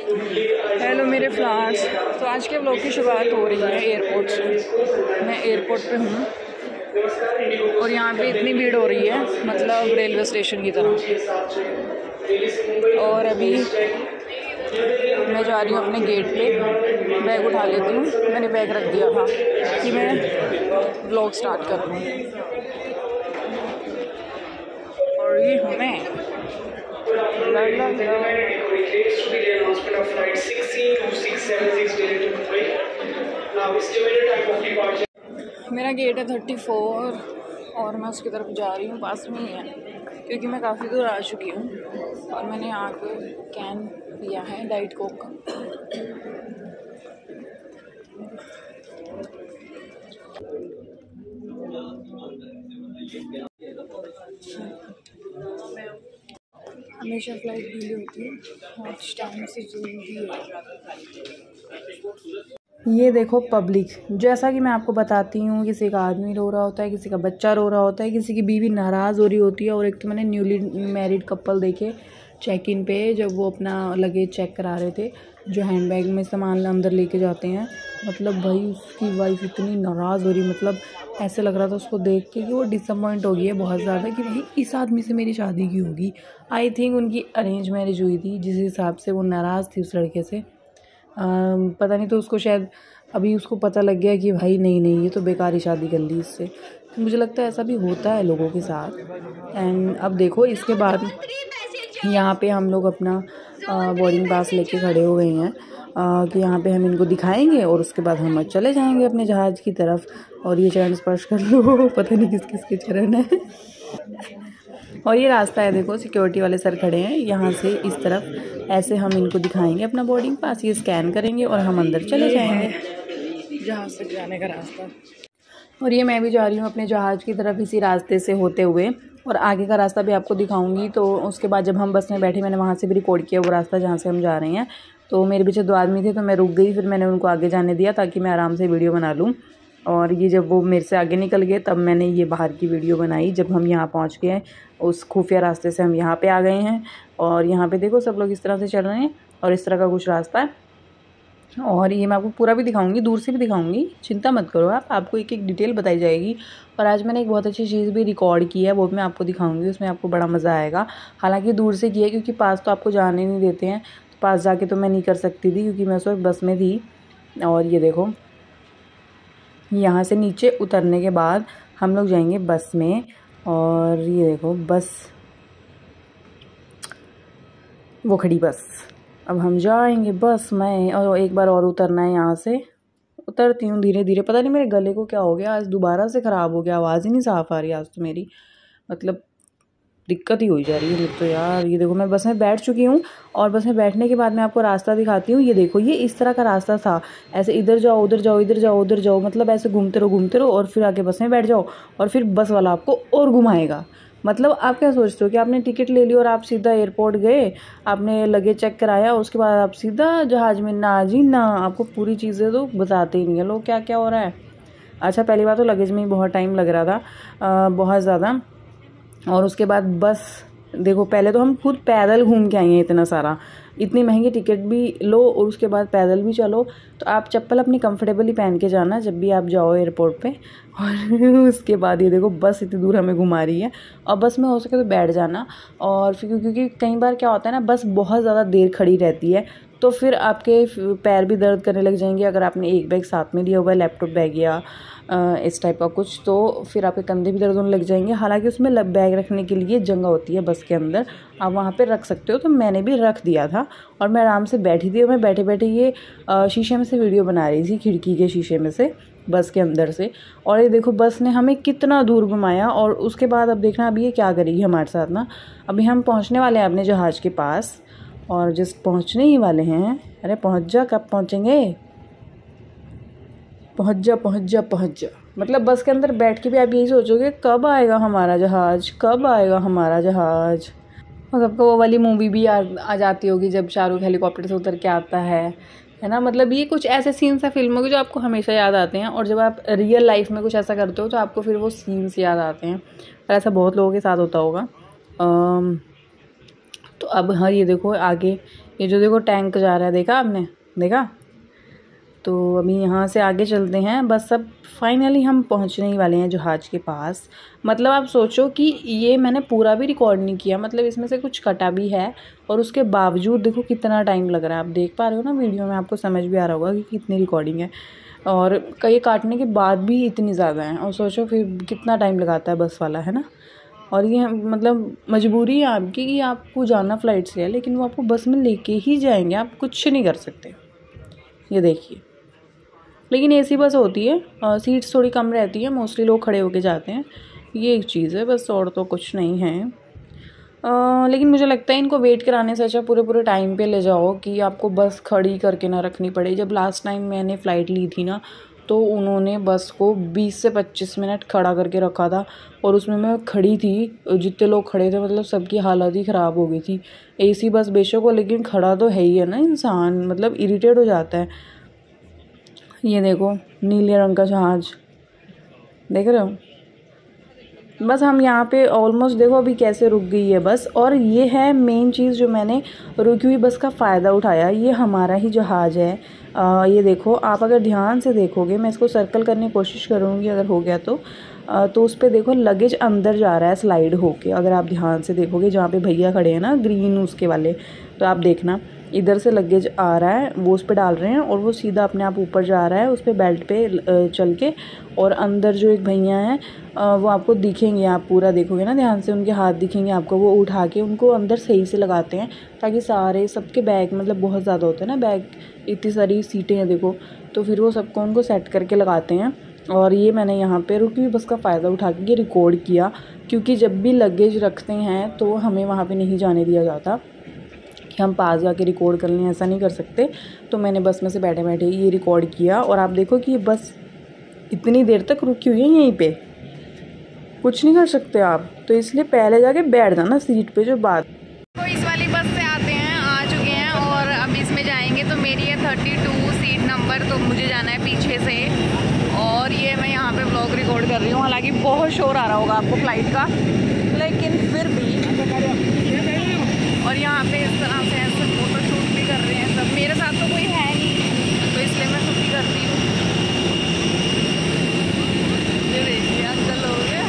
Hello मेरे flowers. तो आज के व्लॉग की शुरुआत हो रही है एयरपोर्ट से। मैं एयरपोर्ट पे हूँ और यहाँ पे इतनी भीड़ हो रही है, मतलब रेलवे स्टेशन की तरह। और अभी मैं जा रही हूँ अपने गेट पे, बैग उठा लेती हूँ। मैंने बैग रख दिया था कि मैं व्लॉग स्टार्ट कर लूँ। और ये हूँ मैं। मेरा गेट है 34 और मैं उसकी तरफ जा रही हूँ, पास में ही है क्योंकि मैं काफ़ी दूर आ चुकी हूँ। और मैंने यहाँ पे कैन लिया है डाइट कोक का। हमेशा फ्लाइट डिले होती है, आज टाइम से जल्दी है। ये देखो पब्लिक, जैसा कि मैं आपको बताती हूँ, किसी का आदमी रो रहा होता है, किसी का बच्चा रो रहा होता है, किसी की बीवी नाराज़ हो रही होती है। और एक तो मैंने न्यूली मैरिड कपल देखे चेक इन पे, जब वो अपना लगेज चेक करा रहे थे, जो हैंडबैग में सामान अंदर लेके जाते हैं। मतलब भाई उसकी वाइफ इतनी नाराज़ हो रही, मतलब ऐसे लग रहा था उसको देख के कि वो डिसअपॉइंट हो गई है बहुत ज़्यादा कि भाई इस आदमी से मेरी शादी की होगी। आई थिंक उनकी अरेंज मैरिज हुई थी, जिस हिसाब से वो नाराज़ थी उस लड़के से। पता नहीं, तो उसको शायद अभी उसको पता लग गया कि भाई नहीं ये तो बेकार ही शादी कर ली इससे। तो मुझे लगता है ऐसा भी होता है लोगों के साथ। एंड अब देखो इसके बाद यहाँ पे हम लोग अपना बोर्डिंग पास लेके खड़े हो गए हैं कि यहाँ पे हम इनको दिखाएंगे और उसके बाद हम चले जाएंगे अपने जहाज़ की तरफ। और ये चरण स्पर्श कर लो, पता नहीं किस किस के चरण है। और ये रास्ता है, देखो सिक्योरिटी वाले सर खड़े हैं यहाँ से इस तरफ। ऐसे हम इनको दिखाएंगे अपना बोर्डिंग पास, ये स्कैन करेंगे और हम अंदर चले जाएंगे जहाज़ तक जाने का रास्ता। और ये मैं भी जा रही हूँ अपने जहाज़ की तरफ इसी रास्ते से होते हुए, और आगे का रास्ता भी आपको दिखाऊंगी। तो उसके बाद जब हम बस में बैठे, मैंने वहाँ से भी रिकॉर्ड किया वो रास्ता जहाँ से हम जा रहे हैं। तो मेरे पीछे 2 आदमी थे तो मैं रुक गई, फिर मैंने उनको आगे जाने दिया ताकि मैं आराम से वीडियो बना लूँ। और ये जब वो मेरे से आगे निकल गए तब मैंने ये बाहर की वीडियो बनाई। जब हम यहाँ पहुँच गए, उस खुफिया रास्ते से हम यहाँ पे आ गए हैं। और यहाँ पे देखो सब लोग इस तरह से चल रहे हैं और इस तरह का कुछ रास्ता है। और ये मैं आपको पूरा भी दिखाऊंगी, दूर से भी दिखाऊंगी, चिंता मत करो आप, आपको एक एक डिटेल बताई जाएगी। और आज मैंने एक बहुत अच्छी चीज़ भी रिकॉर्ड की है, वो भी मैं आपको दिखाऊंगी, उसमें आपको बड़ा मज़ा आएगा। हालांकि दूर से की है क्योंकि पास तो आपको जाने नहीं देते हैं, तो पास जाके तो मैं नहीं कर सकती थी क्योंकि मैं उस वक्त बस में थी। और ये देखो यहाँ से नीचे उतरने के बाद हम लोग जाएंगे बस में। और ये देखो बस, वो खड़ी बस, अब हम जाएंगे बस में। और एक बार और उतरना है, यहाँ से उतरती हूँ धीरे धीरे। पता नहीं मेरे गले को क्या हो गया, आज दोबारा से ख़राब हो गया, आवाज़ ही नहीं साफ़ आ रही आज तो मेरी, मतलब दिक्कत ही हो जा रही है मुझे तो यार। ये देखो मैं बस में बैठ चुकी हूँ और बस में बैठने के बाद मैं आपको रास्ता दिखाती हूँ। ये देखो ये इस तरह का रास्ता था, ऐसे इधर जाओ उधर जाओ इधर जाओ उधर जाओ, मतलब ऐसे घूमते रहो और फिर आके बस में बैठ जाओ और फिर बस वाला आपको और घुमाएगा। मतलब आप क्या सोचते हो कि आपने टिकट ले ली और आप सीधा एयरपोर्ट गए, आपने लगेज चेक कराया, उसके बाद आप सीधा जहाज़ में? ना जी ना, आपको पूरी चीज़ें तो बताते ही नहीं है लोग क्या क्या हो रहा है। अच्छा पहली बार तो लगेज में ही बहुत टाइम लग रहा था, बहुत ज़्यादा। और उसके बाद बस देखो, पहले तो हम खुद पैदल घूम के आए हैं इतना सारा, इतनी महंगी टिकट भी लो और उसके बाद पैदल भी चलो। तो आप चप्पल अपनी कंफर्टेबली पहन के जाना जब भी आप जाओ एयरपोर्ट पे। और उसके बाद ये देखो बस इतनी दूर हमें घुमा रही है, और बस में हो सके तो बैठ जाना। और फिर क्योंकि कई बार क्या होता है ना, बस बहुत ज़्यादा देर खड़ी रहती है तो फिर आपके पैर भी दर्द करने लग जाएंगे अगर आपने एक बैग साथ में लिया हुआ है, लैपटॉप बैग या इस टाइप का कुछ, तो फिर आपके कंधे भी दर्द होने लग जाएंगे। हालांकि उसमें बैग रखने के लिए जगह होती है बस के अंदर, आप वहाँ पे रख सकते हो। तो मैंने भी रख दिया था और मैं आराम से बैठी थी। और मैं बैठे बैठे ये शीशे में से वीडियो बना रही थी, खिड़की के शीशे में से, बस के अंदर से। और ये देखो बस ने हमें कितना दूर घुमाया। और उसके बाद अब देखना अभी ये क्या करेगी हमारे साथ ना। अभी हम पहुँचने वाले हैं अपने जहाज़ के पास, और जिस पहुँचने ही वाले हैं। अरे पहुँच जा, कब पहुँचेंगे? पहुँच जा। मतलब बस के अंदर बैठ के भी आप यही सोचोगे कब आएगा हमारा जहाज़, कब आएगा हमारा जहाज़। और सबको वो वाली मूवी भी आ जाती होगी जब शाहरुख हेलीकॉप्टर से उतर के आता है ना। मतलब ये कुछ ऐसे सीन्स है फिल्मों के जो आपको हमेशा याद आते हैं, और जब आप रियल लाइफ में कुछ ऐसा करते हो तो आपको फिर वो सीन्स याद आते हैं। और ऐसा बहुत लोगों के साथ होता होगा। तो अब हाँ ये देखो आगे ये जो देखो टैंक जा रहा है, देखा आपने, देखा। तो अभी यहाँ से आगे चलते हैं। बस अब फाइनली हम पहुँचने ही वाले हैं जहाज़ के पास। मतलब आप सोचो कि ये मैंने पूरा भी रिकॉर्ड नहीं किया, मतलब इसमें से कुछ कटा भी है और उसके बावजूद देखो कितना टाइम लग रहा है। आप देख पा रहे हो ना वीडियो में, आपको समझ भी आ रहा होगा कि कितनी रिकॉर्डिंग है, और कई काटने के बाद भी इतनी ज़्यादा है। और सोचो फिर कितना टाइम लगाता है बस वाला, है ना। और ये मतलब मजबूरी है आपकी कि आपको जाना फ़्लाइट से है, लेकिन वो आपको बस में लेके ही जाएंगे, आप कुछ नहीं कर सकते। ये देखिए, लेकिन एसी बस होती है, सीट्स थोड़ी कम रहती है, मोस्टली लोग खड़े होके जाते हैं, ये एक चीज़ है बस, और तो कुछ नहीं है। लेकिन मुझे लगता है इनको वेट कराने से अच्छा पूरे टाइम पे ले जाओ कि आपको बस खड़ी करके ना रखनी पड़े। जब लास्ट टाइम मैंने फ़्लाइट ली थी ना, तो उन्होंने बस को 20 से 25 मिनट खड़ा करके रखा था, और उसमें मैं खड़ी थी, जितने लोग खड़े थे मतलब सबकी हालत ही ख़राब हो गई थी। एसी बस बेशक हो, लेकिन खड़ा तो है ही है ना इंसान, मतलब इरिटेट हो जाता है। ये देखो नीले रंग का जहाज, देख रहे हो। बस हम यहाँ पे ऑलमोस्ट देखो अभी कैसे रुक गई है बस। और ये है मेन चीज़ जो मैंने रुकी हुई बस का फ़ायदा उठाया, ये हमारा ही जहाज़ है। ये देखो, आप अगर ध्यान से देखोगे, मैं इसको सर्कल करने की कोशिश करूँगी अगर हो गया तो उस पर देखो लगेज अंदर जा रहा है स्लाइड होके। अगर आप ध्यान से देखोगे जहाँ पे भैया खड़े हैं ना ग्रीन उसके वाले, तो आप देखना इधर से लगेज आ रहा है, वो उस पर डाल रहे हैं और वो सीधा अपने आप ऊपर जा रहा है उस पर बेल्ट पे चल के। और अंदर जो एक भैया हैं वो आपको दिखेंगे, आप पूरा देखोगे ना ध्यान से, उनके हाथ दिखेंगे आपको, वो उठा के उनको अंदर सही से लगाते हैं ताकि सारे सबके बैग, मतलब बहुत ज़्यादा होते हैं ना बैग, इतनी सारी सीटें हैं देखो, तो फिर वो सबको उनको सेट करके लगाते हैं। और ये मैंने यहाँ पे रुकी हुई बस का फ़ायदा उठा के रिकॉर्ड किया, क्योंकि जब भी लगेज रखते हैं तो हमें वहाँ पे नहीं जाने दिया जाता कि हम पास जाके रिकॉर्ड कर लें, ऐसा नहीं कर सकते। तो मैंने बस में से बैठे बैठे ये रिकॉर्ड किया। और आप देखो कि ये बस इतनी देर तक रुकी हुई है यहीं पे, कुछ नहीं कर सकते आप, तो इसलिए पहले जाके बैठ जाना सीट पे जो बात। तो इस वाली बस से आते हैं, आ चुके हैं और अब इसमें जाएंगे। तो मेरी है 32 सीट नंबर, तो मुझे जाना है पीछे से। और ये मैं यहाँ पे व्लॉग रिकॉर्ड कर रही हूँ, हालांकि बहुत शोर आ रहा होगा आपको फ्लाइट का, लेकिन फिर भी। और यहाँ पे इस तरह से ऐसे फोटो शूट भी कर रहे हैं सब। मेरे साथ तो कोई है नहीं, तो इसलिए मैं खुद ही करती हूँ। ये देखिए अंकल हो गया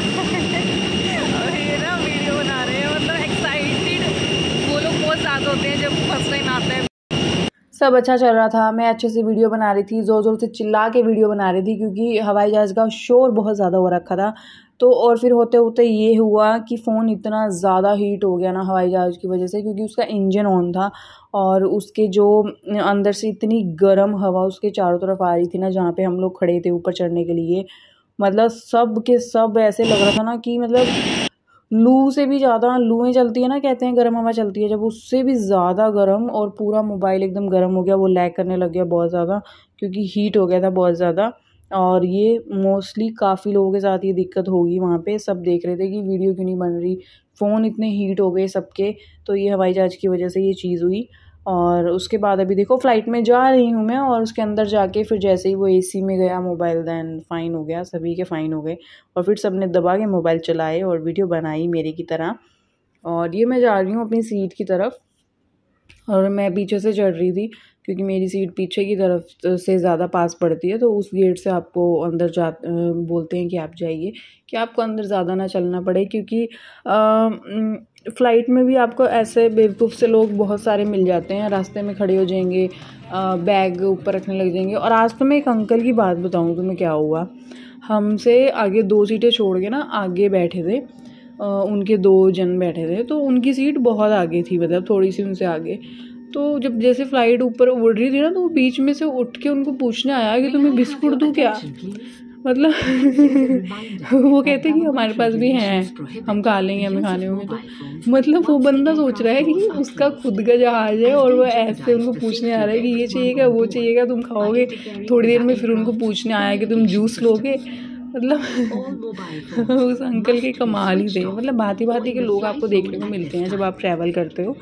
और ये ना वीडियो बना रहे हैं, मतलब एक्साइटेड वो लोग बहुत ज़्यादा होते हैं जब फर्स्ट टाइम आता है। सब अच्छा चल रहा था, मैं अच्छे से वीडियो बना रही थी, ज़ोर ज़ोर से चिल्ला के वीडियो बना रही थी, क्योंकि हवाई जहाज़ का शोर बहुत ज़्यादा हो रखा था। तो और फिर होते होते ये हुआ कि फ़ोन इतना ज़्यादा हीट हो गया ना हवाई जहाज़ की वजह से, क्योंकि उसका इंजन ऑन था और उसके जो अंदर से इतनी गर्म हवा उसके चारों तरफ आ रही थी ना, जहाँ पे हम लोग खड़े थे ऊपर चढ़ने के लिए, मतलब सब के सब ऐसे लग रहा था ना कि मतलब लू से भी ज़्यादा, लूएँ चलती है ना, कहते हैं गर्म हवा चलती है जब, उससे भी ज़्यादा गर्म। और पूरा मोबाइल एकदम गर्म हो गया, वो लैग करने लग गया बहुत ज़्यादा, क्योंकि हीट हो गया था बहुत ज़्यादा। और ये मोस्टली काफ़ी लोगों के साथ ये दिक्कत होगी, वहाँ पे सब देख रहे थे कि वीडियो क्यों नहीं बन रही, फ़ोन इतने हीट हो गए सबके। तो ये हवाई जहाज़ की वजह से ये चीज़ हुई। और उसके बाद अभी देखो फ़्लाइट में जा रही हूँ मैं, और उसके अंदर जाके फिर जैसे ही वो एसी में गया मोबाइल, देन फ़ाइन हो गया, सभी के फ़ाइन हो गए। और फिर सबने दबा के मोबाइल चलाए और वीडियो बनाई मेरे की तरह। और ये मैं जा रही हूँ अपनी सीट की तरफ, और मैं पीछे से चढ़ रही थी क्योंकि मेरी सीट पीछे की तरफ से ज़्यादा पास पड़ती है, तो उस गेट से आपको अंदर बोलते हैं कि आप जाइए, कि आपको अंदर ज़्यादा ना चलना पड़े, क्योंकि फ़्लाइट में भी आपको ऐसे बेवकूफ़ से लोग बहुत सारे मिल जाते हैं, रास्ते में खड़े हो जाएंगे, बैग ऊपर रखने लग जाएंगे। और आज तो मैं एक अंकल की बात बताऊँ तुम्हें क्या हुआ, हमसे आगे 2 सीटें छोड़ के ना आगे बैठे थे, उनके 2 जन बैठे थे, तो उनकी सीट बहुत आगे थी, मतलब थोड़ी सी उनसे आगे। तो जब जैसे फ़्लाइट ऊपर उड़ रही थी ना, तो वो बीच में से उठ के उनको पूछने आया कि तुम्हें बिस्कुट दूँ क्या, मतलब वो कहते कि हमारे पास भी हैं, हम खा लेंगे, हमें खाने होंगे। तो मतलब वो बंदा सोच रहा है कि उसका खुद का जहाज़ है, और वो ऐसे उनको पूछने आ रहा है कि ये चाहिएगा, वो चाहिएगा, तुम खाओगे। थोड़ी देर में फिर उनको पूछने आया कि तुम जूस लोगे, मतलब उस अंकल के कमाल ही थे। मतलब भांति भांति के लोग आपको देखने को मिलते हैं जब आप ट्रैवल करते हो,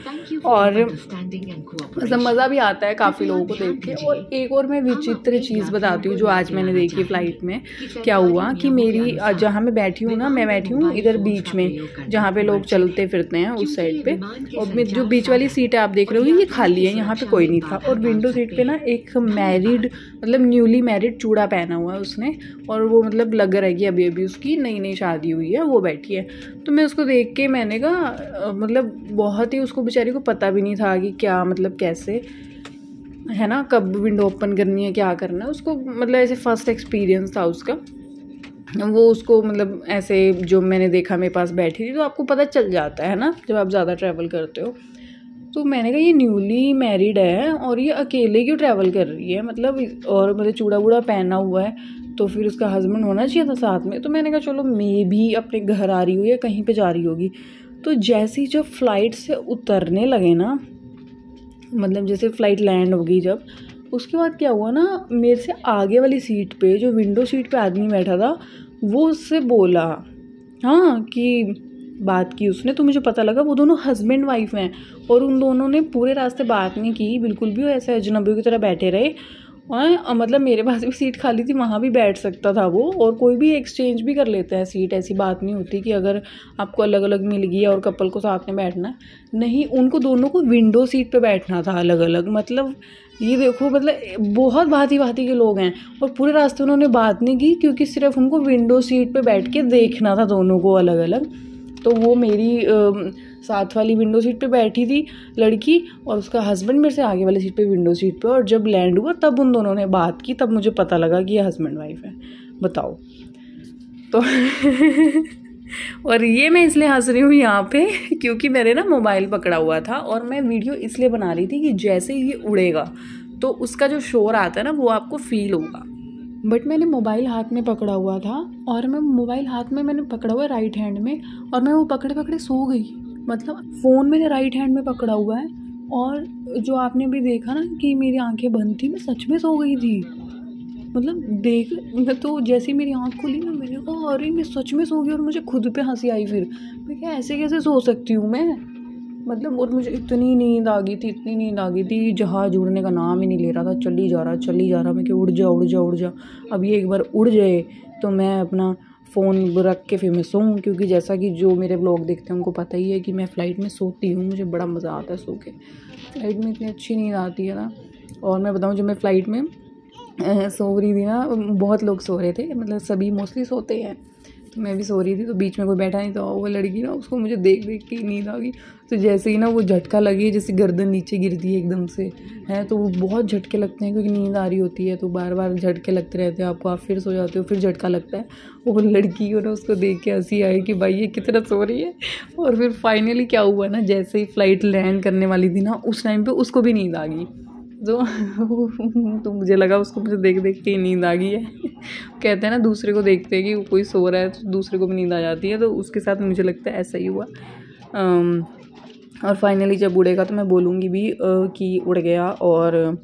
और मतलब मज़ा भी आता है काफ़ी लोगों को देख के। और एक और मैं विचित्र चीज़ बताती हूँ जो आज मैंने देखी फ़्लाइट में। क्या हुआ कि मेरी जहाँ मैं बैठी हूँ ना, मैं बैठी हूँ इधर बीच में जहाँ पे लोग चलते फिरते हैं उस साइड पे, और जो बीच वाली सीट है आप देख रहे हो ये खाली है, यहाँ पे कोई नहीं था। और विंडो सीट पे ना एक मैरिड, मतलब न्यूली मैरिड चूड़ा पहना हुआ है उसने, और वो मतलब लग रहा है कि अभी अभी उसकी नई नई शादी हुई है, वो बैठी है। तो मैं उसको देख के मैंने कहा मतलब बहुत ही, उसको बेचारी को पता भी नहीं था कि क्या मतलब कैसे है ना, कब विंडो ओपन करनी है, क्या करना है उसको, मतलब ऐसे फर्स्ट एक्सपीरियंस था उसका। वो उसको मतलब ऐसे जो मैंने देखा मेरे पास बैठी थी, तो आपको पता चल जाता है ना जब आप ज़्यादा ट्रैवल करते हो। तो मैंने कहा ये न्यूली मैरिड है और ये अकेले क्यों ट्रैवल कर रही है, मतलब और मतलब चूड़ा वूड़ा पहना हुआ है, तो फिर उसका हस्बैंड होना चाहिए था साथ में। तो मैंने कहा चलो मे भी अपने घर आ रही हो या कहीं पे जा रही होगी। तो जैसे ही जब फ्लाइट से उतरने लगे ना, मतलब जैसे फ़्लाइट लैंड होगी जब, उसके बाद क्या हुआ ना, मेरे से आगे वाली सीट पे जो विंडो सीट पे आदमी बैठा था वो उससे बोला, हाँ कि बात की उसने, तो मुझे पता लगा वो दोनों हस्बैंड वाइफ हैं। और उन दोनों ने पूरे रास्ते बात नहीं की बिल्कुल भी, वो ऐसे अजनबियों की तरह बैठे रहे। और मतलब मेरे पास भी सीट खाली थी, वहाँ भी बैठ सकता था वो, और कोई भी एक्सचेंज भी कर लेता है सीट, ऐसी बात नहीं होती कि अगर आपको अलग अलग मिल गई और कपल को साथ में बैठना है। नहीं, उनको दोनों को विंडो सीट पे बैठना था अलग अलग। मतलब ये देखो, मतलब बहुत भांति भांति के लोग हैं, और पूरे रास्ते उन्होंने बात नहीं की क्योंकि सिर्फ उनको विंडो सीट पे बैठ के देखना था दोनों को अलग अलग। तो वो मेरी साथ वाली विंडो सीट पे बैठी थी लड़की, और उसका हस्बैंड मेरे से आगे वाली सीट पे विंडो सीट पे, और जब लैंड हुआ तब उन दोनों ने बात की, तब मुझे पता लगा कि ये हस्बैंड वाइफ है। बताओ तो और ये मैं इसलिए हंस रही हूँ यहाँ पे क्योंकि मैंने ना मोबाइल पकड़ा हुआ था, और मैं वीडियो इसलिए बना रही थी कि जैसे ही ये उड़ेगा तो उसका जो शोर आता है ना वो आपको फील होगा। बट मैंने मोबाइल हाथ में पकड़ा हुआ था, और मैं मोबाइल हाथ में मैंने पकड़ा हुआ है राइट हैंड में, और मैं वो पकड़े पकड़े सो गई। मतलब फ़ोन मैंने राइट हैंड में पकड़ा हुआ है, और जो आपने भी देखा ना कि मेरी आंखें बंद थी, मैं सच में सो गई थी। मतलब देख, मैं तो जैसे ही मेरी आँख खुली ना, मैंने कहा अरे मैं सच में सो गई, और मुझे खुद पे हंसी आई। फिर मैं क्या ऐसे कैसे सो सकती हूँ मैं, मतलब। और मुझे इतनी नींद आ गई थी, इतनी नींद आ गई थी, जहाज उड़ने का नाम ही नहीं ले रहा था, चली जा रहा। मैं कि उड़ जा। अब ये एक बार उड़ जाए तो मैं अपना फ़ोन रख के फिर मैं सोऊं, क्योंकि जैसा कि जो मेरे व्लॉग देखते हैं उनको पता ही है कि मैं फ़्लाइट में सोती हूँ, मुझे बड़ा मज़ा आता है सो के। फ़्लाइट में इतनी अच्छी नींद आती है ना। और मैं बताऊँ, जब मैं फ़्लाइट में सो रही थी ना, बहुत लोग सो रहे थे, मतलब सभी मोस्टली सोते हैं, तो मैं भी सो रही थी, तो बीच में कोई बैठा नहीं था। वो लड़की ना, उसको मुझे देख के नींद आ गई। तो जैसे ही ना वो झटका लगी, जैसे गर्दन नीचे गिरती है एकदम से, है तो वो बहुत झटके लगते हैं क्योंकि नींद आ रही होती है, तो बार बार झटके लगते रहते हैं आपको, आप फिर सो जाते हो, फिर झटका लगता है। वो लड़की को ना, उसको देख के हंसी आई कि भाई ये कितना सो रही है। और फिर फाइनली क्या हुआ ना, जैसे ही फ़्लाइट लैंड करने वाली थी ना, उस टाइम पर उसको भी नींद आ गई। तो मुझे लगा उसको मुझे देख के नींद आ गई है। कहते हैं ना, दूसरे को देखते हैं कि कोई सो रहा है तो दूसरे को भी नींद आ जाती है, तो उसके साथ मुझे लगता है ऐसा ही हुआ। और फाइनली जब उड़ेगा तो मैं बोलूँगी भी कि उड़ गया। और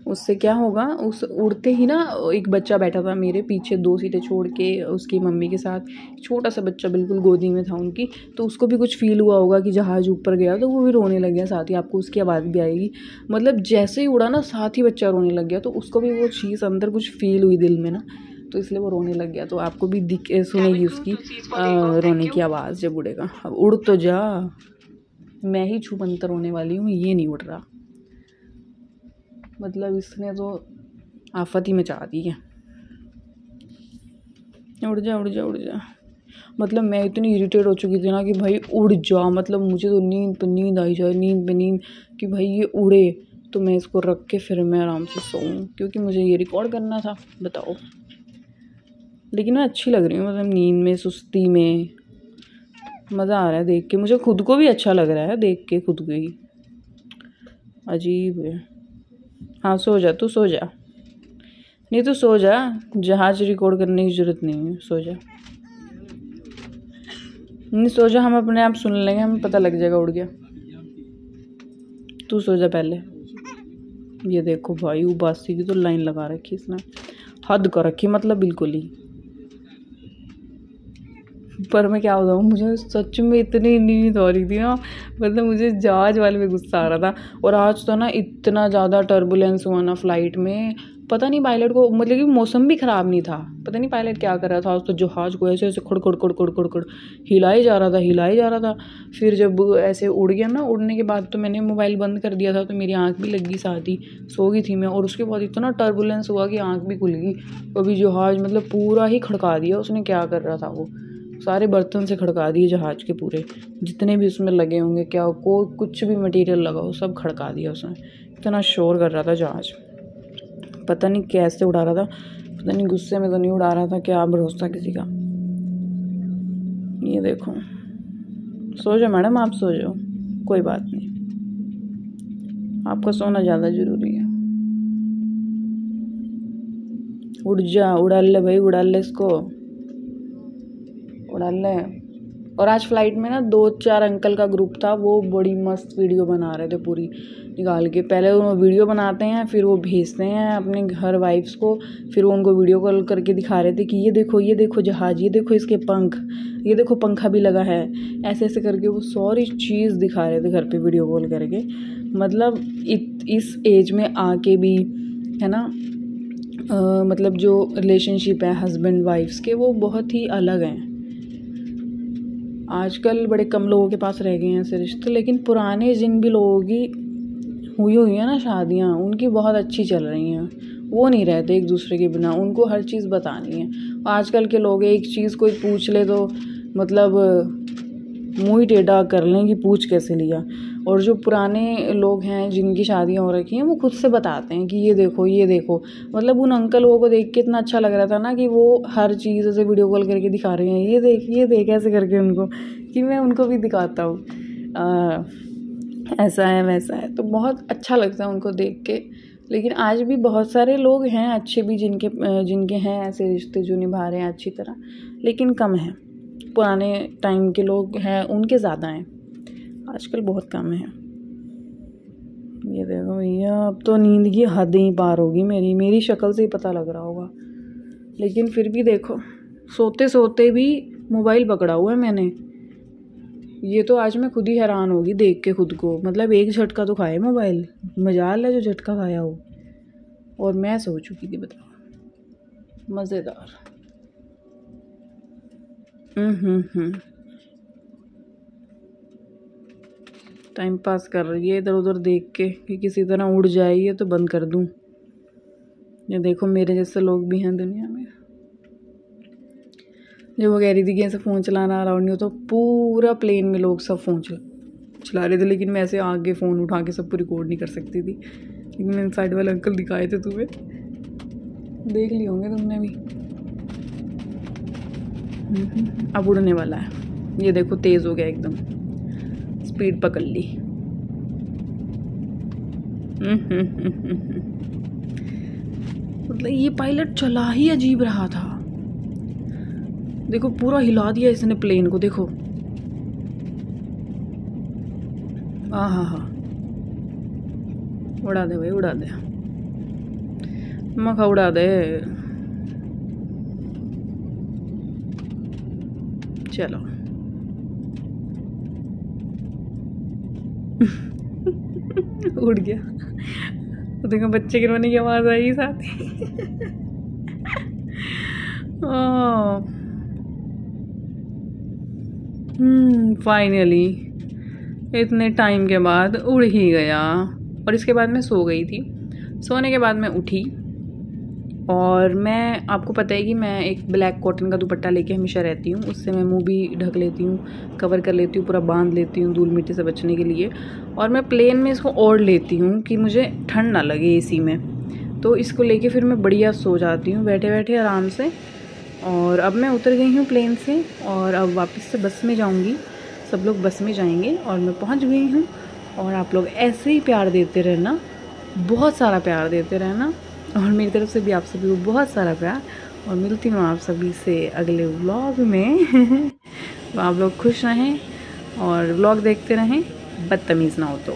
उससे क्या होगा, उस उड़ते ही ना एक बच्चा बैठा था मेरे पीछे 2 सीटें छोड़ के उसकी मम्मी के साथ, छोटा सा बच्चा बिल्कुल गोदी में था उनकी। तो उसको भी कुछ फ़ील हुआ होगा कि जहाज़ ऊपर गया, तो वो भी रोने लग गया साथ ही, आपको उसकी आवाज़ भी आएगी। मतलब जैसे ही उड़ा ना, साथ ही बच्चा रोने लग गया, तो उसको भी वो चीज़ अंदर कुछ फ़ील हुई दिल में ना, तो इसलिए वो रोने लग गया। तो आपको भी सुनेगी उसकी रोने की आवाज़ जब उड़ेगा। अब उड़ तो जा, मैं ही छुपंतर होने वाली हूँ, ये नहीं उड़ रहा। मतलब इसने तो आफत ही मचा दी है। उड़ जा। मतलब मैं इतनी इरिटेट हो चुकी थी ना कि भाई उड़ जा, मतलब मुझे तो नींद पे नींद आई जाए, नींद पे नींद, कि भाई ये उड़े तो मैं इसको रख के फिर मैं आराम से सोऊं, क्योंकि मुझे ये रिकॉर्ड करना था। बताओ, लेकिन मैं अच्छी लग रही हूँ, मतलब नींद में, सुस्ती में मज़ा आ रहा है देख के, मुझे खुद को भी अच्छा लग रहा है देख के खुद को ही। अजीब है। हाँ सो जा, तू सो जा, नहीं तो सो जा, जहाज रिकॉर्ड करने की ज़रूरत नहीं है, सो जा। नहीं सो जा, हम अपने आप सुन लेंगे, हमें पता लग जाएगा उड़ गया। तू सो जा पहले। ये देखो भाई, उबासी की तो लाइन लगा रखी इसने, हद कर रखी, मतलब बिल्कुल ही। पर मैं क्या बताऊँ, मुझे सच में इतनी नींद हो रही थी ना, मतलब मुझे जहाज वाले में गुस्सा आ रहा था। और आज तो ना इतना ज़्यादा टर्बुलेंस हुआ ना फ्लाइट में, पता नहीं पायलट को, मतलब कि मौसम भी ख़राब नहीं था, पता नहीं पायलट क्या कर रहा था। आज तो जहाज को ऐसे ऐसे खड़ हिलाए जा रहा था। फिर जब ऐसे उड़ गया ना, उड़ने के बाद तो मैंने मोबाइल बंद कर दिया था, तो मेरी आँख भी लग गई, साथ ही सो गई थी मैं। और उसके बाद इतना टर्बुलेंस हुआ कि आँख भी खुल गई। कभी जहाज मतलब पूरा ही खड़का दिया उसने, क्या कर रहा था वो, सारे बर्तन से खड़का दिए जहाज के पूरे, जितने भी उसमें लगे होंगे, क्या कुछ भी मटेरियल लगा हो सब खड़का दिया उसने। इतना शोर कर रहा था जहाज, पता नहीं कैसे उड़ा रहा था, पता नहीं गुस्से में तो नहीं उड़ा रहा था, क्या भरोसा किसी का। ये देखो, सो जाओ मैडम, आप सो जाओ, कोई बात नहीं, आपका सोना ज़्यादा ज़रूरी है। उड़ जा, उड़ा ले भाई, उड़ा ले इसको, उड़ा ले। और आज फ्लाइट में ना 2-4 अंकल का ग्रुप था, वो बड़ी मस्त वीडियो बना रहे थे पूरी निकाल के। पहले वो वीडियो बनाते हैं, फिर वो भेजते हैं अपने घर वाइफ्स को, फिर वो उनको वीडियो कॉल करके दिखा रहे थे कि ये देखो जहाज, ये देखो इसके पंख, ये देखो पंखा भी लगा है, ऐसे ऐसे करके वो सारी चीज़ दिखा रहे थे घर पे वीडियो कॉल करके। मतलब इस एज में आके भी, है ना, मतलब जो रिलेशनशिप है हस्बैंड वाइफ्स के, वो बहुत ही अलग हैं। आजकल बड़े कम लोगों के पास रह गए हैं ऐसे रिश्ते, लेकिन पुराने जिन भी लोगों की हुई है ना शादियाँ, उनकी बहुत अच्छी चल रही हैं। वो नहीं रहते एक दूसरे के बिना, उनको हर चीज़ बतानी है। आजकल के लोग एक चीज़ कोई पूछ ले तो मतलब मुँह ही टेढ़ा कर लें कि पूछ कैसे लिया। और जो पुराने लोग हैं जिनकी शादियाँ हो रखी हैं, वो खुद से बताते हैं कि ये देखो। मतलब उन अंकल लोगों को देख के इतना अच्छा लग रहा था ना कि वो हर चीज़ ऐसे वीडियो कॉल करके दिखा रहे हैं, ये देख ऐसे करके उनको, कि मैं उनको भी दिखाता हूँ ऐसा है वैसा है। तो बहुत अच्छा लगता है उनको देख के। लेकिन आज भी बहुत सारे लोग हैं अच्छे भी, जिनके हैं ऐसे रिश्ते जो निभा रहे हैं अच्छी तरह, लेकिन कम हैं। पुराने टाइम के लोग हैं उनके ज़्यादा हैं, आजकल बहुत कम है। ये देखो भैया, अब तो नींद की हद ही पार होगी मेरी शक्ल से ही पता लग रहा होगा। लेकिन फिर भी देखो, सोते सोते भी मोबाइल पकड़ा हुआ है मैंने। ये तो आज मैं खुद ही हैरान होगी देख के खुद को, मतलब एक झटका तो खाए मोबाइल, मजाल है जो झटका खाया हो। और मैं सो चुकी थी, बताओ, मज़ेदार। टाइम पास कर रही है इधर उधर देख के कि किसी तरह उड़ जाए ये तो बंद कर दूं। ये देखो, मेरे जैसे लोग भी हैं दुनिया में। जो वो कह रही थी कि ऐसे फ़ोन चलाना अलाउड नहीं हो, तो पूरा प्लेन में लोग सब फ़ोन चला रहे थे, लेकिन मैं ऐसे आगे फ़ोन उठा के सबको रिकॉर्ड नहीं कर सकती थी। लेकिन मैंने साइड वाले अंकल दिखाए थे, तुम्हें देख लिए होंगे तुमने भी। अब उड़ने वाला है, ये देखो तेज़ हो गया एकदम, स्पीड पकड़ ली। मतलब ये पायलट चला ही अजीब रहा था। देखो पूरा हिला दिया इसने प्लेन को, देखो। आहा, उड़ा दे भाई, उड़ा दे, मखा उड़ा दे। चलो उड़ गया। तो देखो बच्चे के रोने की आवाज़ आई साथ ही। फाइनली इतने टाइम के बाद उड़ ही गया। और इसके बाद मैं सो गई थी। सोने के बाद मैं उठी, और मैं, आपको पता है कि मैं एक ब्लैक कॉटन का दुपट्टा लेके हमेशा रहती हूँ, उससे मैं मुंह भी ढक लेती हूँ, कवर कर लेती हूँ, पूरा बांध लेती हूँ धूल मिट्टी से बचने के लिए। और मैं प्लेन में इसको ओढ़ लेती हूँ कि मुझे ठंड ना लगे एसी में। तो इसको लेके फिर मैं बढ़िया सो जाती हूँ बैठे बैठे आराम से। और अब मैं उतर गई हूँ प्लेन से, और अब वापस से बस में जाऊँगी। सब लोग बस में जाएंगे और मैं पहुँच गई हूँ। और आप लोग ऐसे ही प्यार देते रहना, बहुत सारा प्यार देते रहना, और मेरी तरफ से भी आप सभी को बहुत सारा प्यार। और मिलती हूँ आप सभी से अगले व्लॉग में। तो आप लोग खुश रहें और व्लॉग देखते रहें, बदतमीज़ ना हो तो।